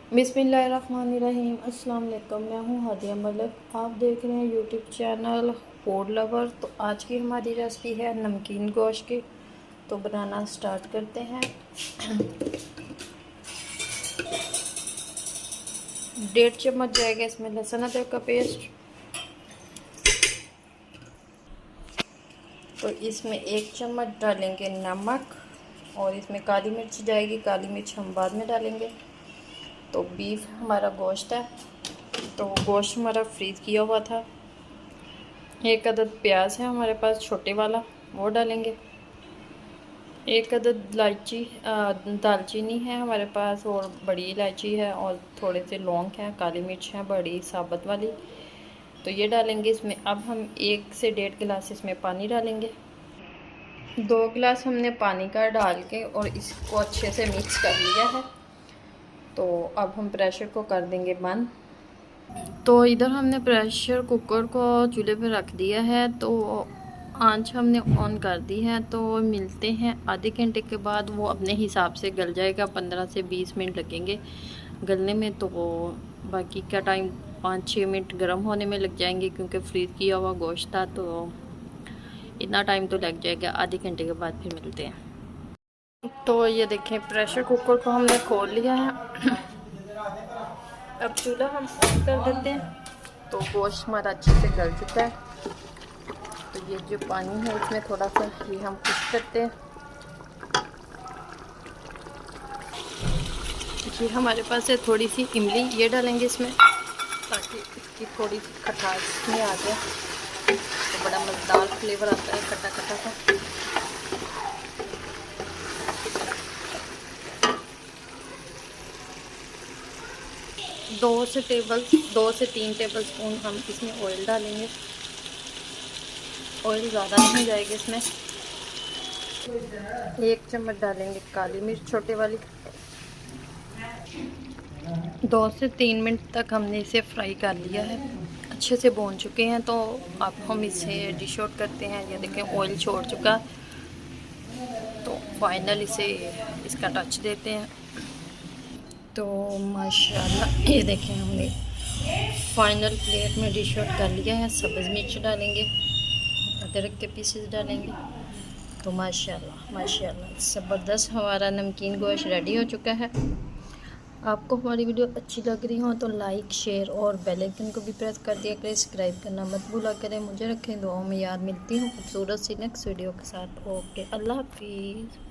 बिस्मिल्लाहिर्रहमानिर्रहीम। अस्सलाम वालेकुम। मैं हूँ हादिया मलिक, आप देख रहे हैं यूट्यूब चैनल फूड लवर। तो आज की हमारी रेसिपी है नमकीन गोश्त की। तो बनाना स्टार्ट करते हैं। 1.5 चम्मच जाएगा इसमें लहसुन अदरक का पेस्ट। तो इसमें 1 चम्मच डालेंगे नमक और इसमें काली मिर्च जाएगी। काली मिर्च हम बाद में डालेंगे। तो बीफ हमारा गोश्त है, तो गोश्त हमारा फ्रीज़ किया हुआ था। 1 अदद प्याज है हमारे पास छोटे वाला, वो डालेंगे। 1 अदद दालचीनी है हमारे पास और बड़ी इलायची है और थोड़े से लौंग हैं, काली मिर्च है बड़ी साबुत वाली, तो ये डालेंगे इसमें। अब हम 1 से 1.5 गिलास इसमें पानी डालेंगे। 2 गिलास हमने पानी का डाल के और इसको अच्छे से मिक्स कर लिया है। तो अब हम प्रेशर को कर देंगे बंद। तो इधर हमने प्रेशर कुकर को चूल्हे पे रख दिया है, तो आंच हमने ऑन कर दी है। तो मिलते हैं आधे घंटे के बाद। वो अपने हिसाब से गल जाएगा, 15 से 20 मिनट लगेंगे गलने में। तो बाकी का टाइम 5-6 मिनट गर्म होने में लग जाएंगे, क्योंकि फ्रीज़ किया हुआ गोश्त था, तो इतना टाइम तो लग जाएगा। आधे घंटे के बाद फिर मिलते हैं। तो ये देखें, प्रेशर कुकर को हमने खोल लिया है। अब चूल्हा हम ऑन कर देते हैं। तो गोश्त हमारा अच्छे से गल चुका है। तो ये जो पानी है इसमें थोड़ा सा ये हम कुछ करते हैं। ये हमारे पास है थोड़ी सी इमली, ये डालेंगे इसमें ताकि इसकी थोड़ी सी खटास में आ जाए। तो बड़ा मज़ेदार फ्लेवर आता है खट्टा खट्टा सा। 2 से 3 टेबल स्पून हम इसमें ऑयल डालेंगे। ऑयल ज़्यादा नहीं जाएगा इसमें। 1 चम्मच डालेंगे काली मिर्च छोटे वाली। 2 से 3 मिनट तक हमने इसे फ्राई कर लिया है, अच्छे से भून चुके हैं। तो अब हम इसे डिश आउट करते हैं। ये देखें ऑयल छोड़ चुका। तो फाइनल इसे इसका टच देते हैं। तो माशाल्लाह ये देखें हमने फाइनल प्लेट में डिश आउट कर लिया है। सब्ज़ मिर्च डालेंगे, अदरक के पीसेस डालेंगे। तो माशाल्लाह माशाल्लाह ज़बरदस्त हमारा नमकीन गोश्त रेडी हो चुका है। आपको हमारी वीडियो अच्छी लग रही हो तो लाइक, शेयर और बेल आइकन को भी प्रेस कर दिया करें। सब्सक्राइब करना मत भूला करें। मुझे रखें दुआओं में याद। मिलती हूँ खूबसूरत सी नेक्स्ट वीडियो के साथ। ओके, अल्लाह हाफिज़।